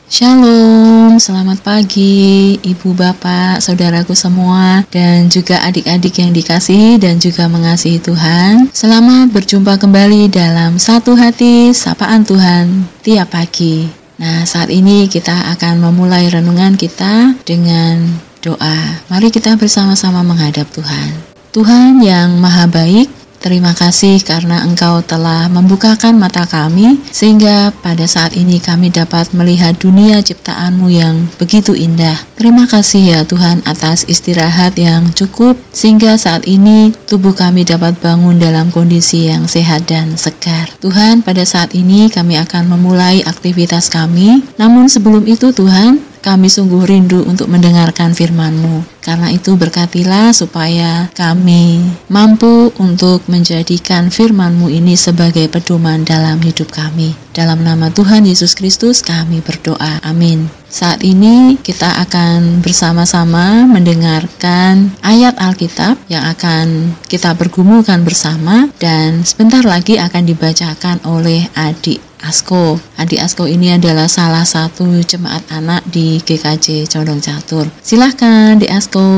Shalom, selamat pagi Ibu Bapak, saudaraku semua, dan juga adik-adik yang dikasihi dan juga mengasihi Tuhan. Selamat berjumpa kembali dalam Satu Hati Sapaan Tuhan tiap pagi. Nah, saat ini kita akan memulai renungan kita dengan doa. Mari kita bersama-sama menghadap Tuhan. Tuhan yang Maha Baik, terima kasih karena Engkau telah membukakan mata kami sehingga pada saat ini kami dapat melihat dunia ciptaan-Mu yang begitu indah. Terima kasih ya Tuhan atas istirahat yang cukup sehingga saat ini tubuh kami dapat bangun dalam kondisi yang sehat dan segar. Tuhan, pada saat ini kami akan memulai aktivitas kami. Namun sebelum itu Tuhan, kami sungguh rindu untuk mendengarkan firman-Mu. Karena itu berkatilah supaya kami mampu untuk menjadikan firman-Mu ini sebagai pedoman dalam hidup kami. Dalam nama Tuhan Yesus Kristus kami berdoa. Amin. Saat ini kita akan bersama-sama mendengarkan ayat Alkitab yang akan kita pergumulkan bersama dan sebentar lagi akan dibacakan oleh Adik Asko. Adik Asko ini adalah salah satu jemaat anak di GKJ Condong Catur. Silahkan Adik Asko.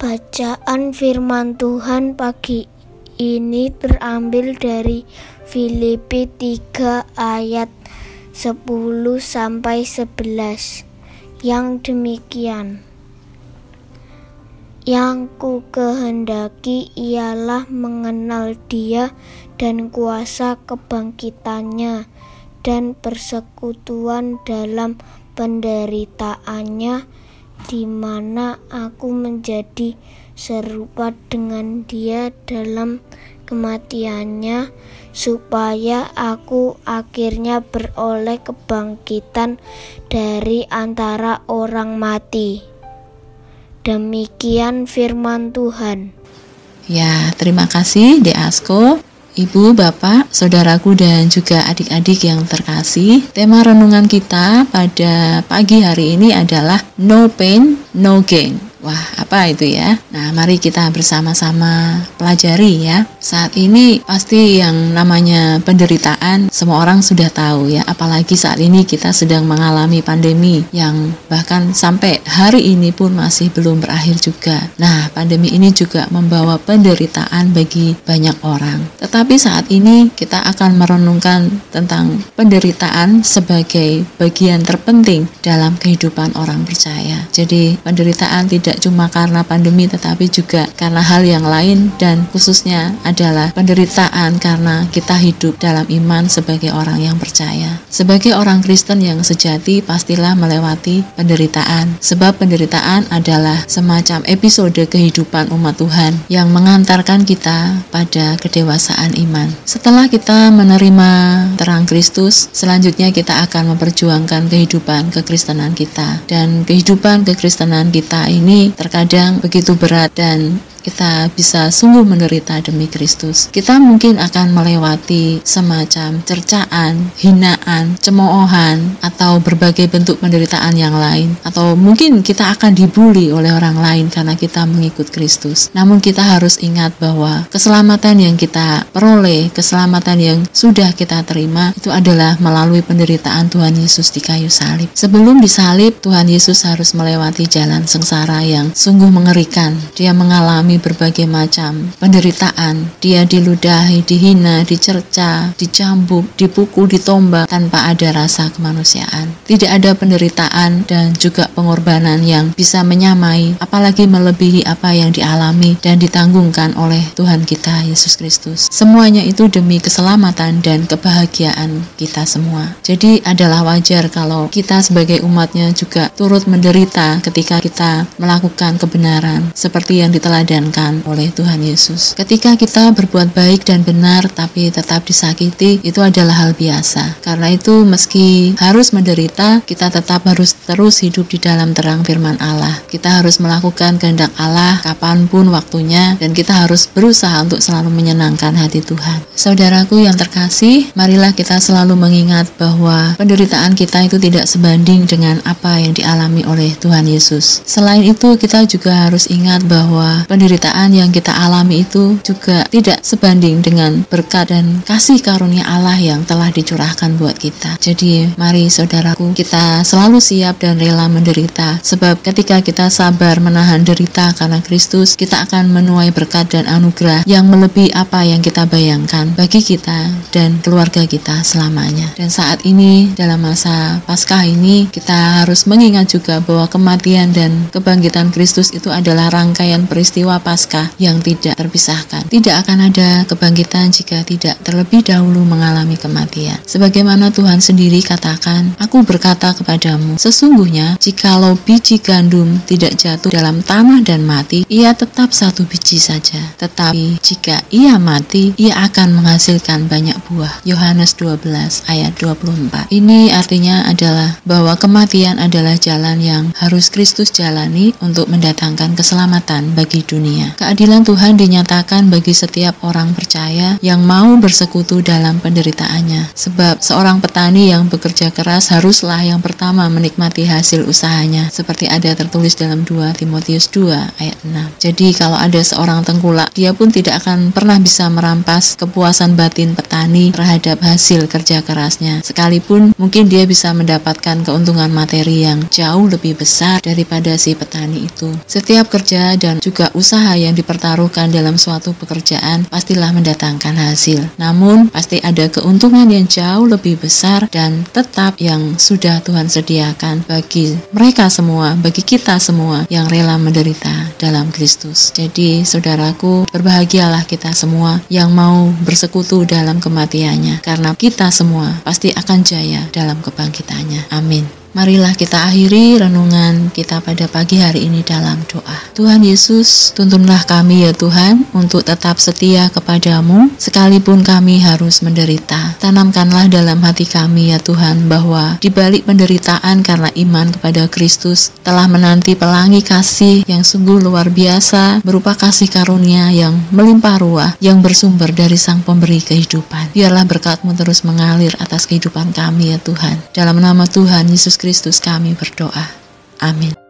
Bacaan firman Tuhan pagi ini terambil dari Filipi 3 ayat 10-11 yang demikian. Yang ku kehendaki ialah mengenal Dia dan kuasa kebangkitannya dan persekutuan dalam penderitaannya, di mana aku menjadi serupa dengan Dia dalam kematiannya, supaya aku akhirnya beroleh kebangkitan dari antara orang mati. Demikian firman Tuhan. Ya, terima kasih Dek Asko. Ibu, Bapak, saudaraku dan juga adik-adik yang terkasih, tema renungan kita pada pagi hari ini adalah No Pain, No Gain. Wah, apa itu ya? Nah, mari kita bersama-sama pelajari ya. Saat ini pasti yang namanya penderitaan semua orang sudah tahu ya. Apalagi saat ini kita sedang mengalami pandemi yang bahkan sampai hari ini pun masih belum berakhir juga. Nah, pandemi ini juga membawa penderitaan bagi banyak orang. Tetapi saat ini kita akan merenungkan tentang penderitaan sebagai bagian terpenting dalam kehidupan orang percaya. Jadi, penderitaan tidak cuma karena pandemi tetapi juga karena hal yang lain, dan khususnya adalah penderitaan karena kita hidup dalam iman sebagai orang yang percaya. Sebagai orang Kristen yang sejati pastilah melewati penderitaan, sebab penderitaan adalah semacam episode kehidupan umat Tuhan yang mengantarkan kita pada kedewasaan iman. Setelah kita menerima terang Kristus, selanjutnya kita akan memperjuangkan kehidupan kekristenan kita, dan kehidupan kekristenan kita ini terkadang begitu berat dan kita bisa sungguh menderita demi Kristus. Kita mungkin akan melewati semacam cercaan, hinaan, cemoohan, atau berbagai bentuk penderitaan yang lain. Atau mungkin kita akan dibully oleh orang lain karena kita mengikut Kristus. Namun kita harus ingat bahwa keselamatan yang kita peroleh, keselamatan yang sudah kita terima, itu adalah melalui penderitaan Tuhan Yesus di kayu salib. Sebelum disalib, Tuhan Yesus harus melewati jalan sengsara yang sungguh mengerikan. Dia mengalami berbagai macam penderitaan. Dia diludahi, dihina, dicerca, dicambuk, dipukul, ditombak tanpa ada rasa kemanusiaan. Tidak ada penderitaan dan juga pengorbanan yang bisa menyamai, apalagi melebihi apa yang dialami dan ditanggungkan oleh Tuhan kita Yesus Kristus. Semuanya itu demi keselamatan dan kebahagiaan kita semua. Jadi adalah wajar kalau kita sebagai umatnya juga turut menderita ketika kita melakukan kebenaran seperti yang diteladankan oleh Tuhan Yesus. Ketika kita berbuat baik dan benar tapi tetap disakiti, itu adalah hal biasa. Karena itu meski harus menderita, kita tetap harus terus hidup di dalam terang firman Allah. Kita harus melakukan kehendak Allah kapanpun waktunya, dan kita harus berusaha untuk selalu menyenangkan hati Tuhan. Saudaraku yang terkasih, marilah kita selalu mengingat bahwa penderitaan kita itu tidak sebanding dengan apa yang dialami oleh Tuhan Yesus. Selain itu, kita juga harus ingat bahwa penderitaan penderitaan yang kita alami itu juga tidak sebanding dengan berkat dan kasih karunia Allah yang telah dicurahkan buat kita. Jadi mari saudaraku, kita selalu siap dan rela menderita, sebab ketika kita sabar menahan derita karena Kristus, kita akan menuai berkat dan anugerah yang melebihi apa yang kita bayangkan bagi kita dan keluarga kita selamanya. Dan saat ini dalam masa Paskah ini, kita harus mengingat juga bahwa kematian dan kebangkitan Kristus itu adalah rangkaian peristiwa Paskah yang tidak terpisahkan. Tidak akan ada kebangkitan jika tidak terlebih dahulu mengalami kematian. Sebagaimana Tuhan sendiri katakan, "Aku berkata kepadamu, sesungguhnya jikalau biji gandum tidak jatuh dalam tanah dan mati, ia tetap satu biji saja. Tetapi jika ia mati, ia akan menghasilkan banyak buah." Yohanes 12 ayat 24. Ini artinya adalah bahwa kematian adalah jalan yang harus Kristus jalani untuk mendatangkan keselamatan bagi dunia. Keadilan Tuhan dinyatakan bagi setiap orang percaya yang mau bersekutu dalam penderitaannya. Sebab seorang petani yang bekerja keras haruslah yang pertama menikmati hasil usahanya, seperti ada tertulis dalam 2 Timotius 2 ayat 6. Jadi kalau ada seorang tengkulak, dia pun tidak akan pernah bisa merampas kepuasan batin petani terhadap hasil kerja kerasnya, sekalipun mungkin dia bisa mendapatkan keuntungan materi yang jauh lebih besar daripada si petani itu. Setiap kerja dan juga usaha yang dipertaruhkan dalam suatu pekerjaan pastilah mendatangkan hasil. Namun pasti ada keuntungan yang jauh lebih besar dan tetap yang sudah Tuhan sediakan bagi mereka semua, bagi kita semua yang rela menderita dalam Kristus. Jadi saudaraku, berbahagialah kita semua yang mau bersekutu dalam kematiannya, karena kita semua pasti akan jaya dalam kebangkitannya. Amin. Marilah kita akhiri renungan kita pada pagi hari ini dalam doa. Tuhan Yesus, tuntunlah kami ya Tuhan untuk tetap setia kepadamu sekalipun kami harus menderita. Tanamkanlah dalam hati kami ya Tuhan bahwa di balik penderitaan karena iman kepada Kristus telah menanti pelangi kasih yang sungguh luar biasa, berupa kasih karunia yang melimpah ruah yang bersumber dari Sang Pemberi kehidupan. Biarlah berkat-Mu terus mengalir atas kehidupan kami ya Tuhan. Dalam nama Tuhan Yesus Kristus kami berdoa. Amin.